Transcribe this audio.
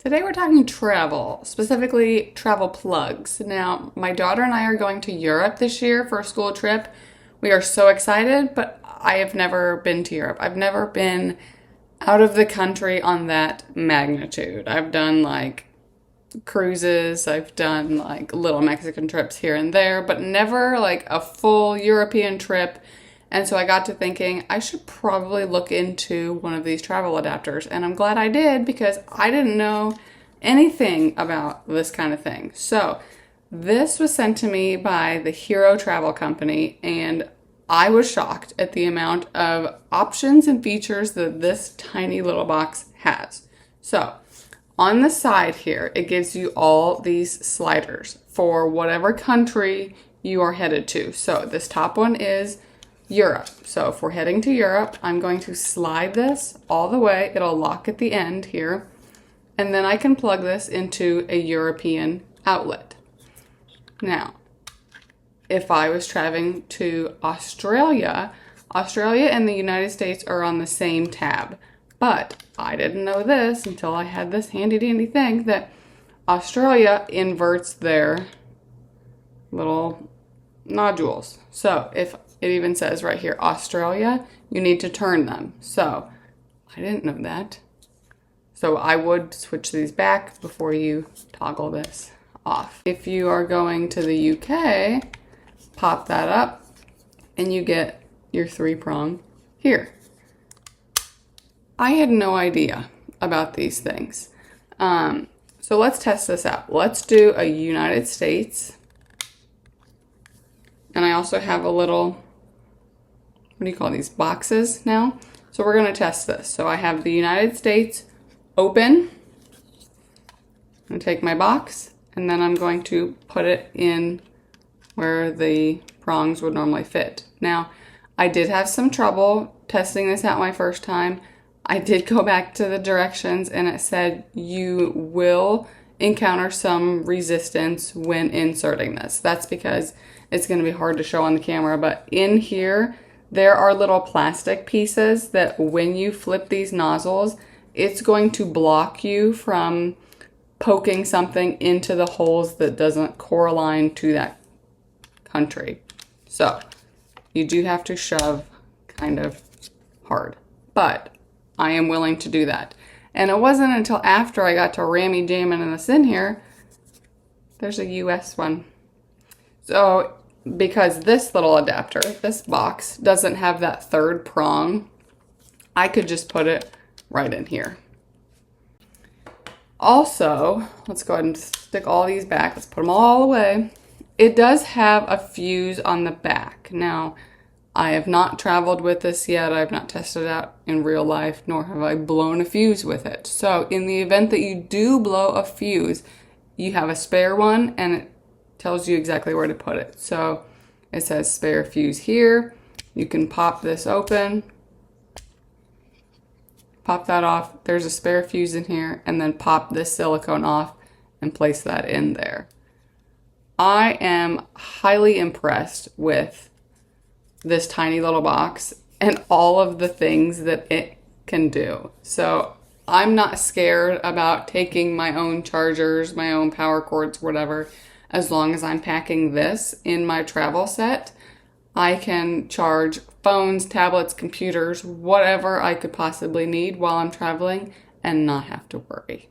Today we're talking travel, specifically travel plugs. Now, my daughter and I are going to Europe this year for a school trip. We are so excited, but I have never been to Europe. I've never been out of the country on that magnitude. I've done like cruises, I've done like little Mexican trips here and there, but never like a full European trip. And so I got to thinking I should probably look into one of these travel adapters. And I'm glad I did because I didn't know anything about this kind of thing. So this was sent to me by the Hero Travel Company, and I was shocked at the amount of options and features that this tiny little box has. So on the side here, it gives you all these sliders for whatever country you are headed to. So this top one is Europe. So if we're heading to Europe, I'm going to slide this all the way. It'll lock at the end here. And then I can plug this into a European outlet. Now, if I was traveling to Australia, Australia and the United States are on the same tab. But I didn't know this until I had this handy dandy thing that Australia inverts their little nodules. So if it even says right here, Australia, you need to turn them. So I didn't know that. So I would switch these back before you toggle this off. If you are going to the UK, pop that up and you get your 3-prong here. I had no idea about these things. So let's test this out. Let's do a United States. And I also have a little, what do you call these, boxes now? So we're going to test this. So I have the United States open. I'm going to take my box and then I'm going to put it in where the prongs would normally fit. Now, I did have some trouble testing this out my first time. I did go back to the directions and it said you will encounter some resistance when inserting this. That's because it's going to be hard to show on the camera, but in here, there are little plastic pieces that when you flip these nozzles, it's going to block you from poking something into the holes that doesn't correlate to that country. So you do have to shove kind of hard, but I am willing to do that. And it wasn't until after I got to rammy jamming this in here, there's a US one. So because this little adapter, this box, doesn't have that 3rd prong, I could just put it right in here. Also, let's go ahead and stick all these back. Let's put them all away. It does have a fuse on the back. Now, I have not traveled with this yet. I have not tested it out in real life, nor have I blown a fuse with it. So in the event that you do blow a fuse, you have a spare one and it tells you exactly where to put it. So it says spare fuse here. You can pop this open, pop that off. There's a spare fuse in here, and then pop this silicone off and place that in there. I am highly impressed with this tiny little box and all of the things that it can do. So I'm not scared about taking my own chargers, my own power cords, whatever. As long as I'm packing this in my travel set, I can charge phones, tablets, computers, whatever I could possibly need while I'm traveling and not have to worry.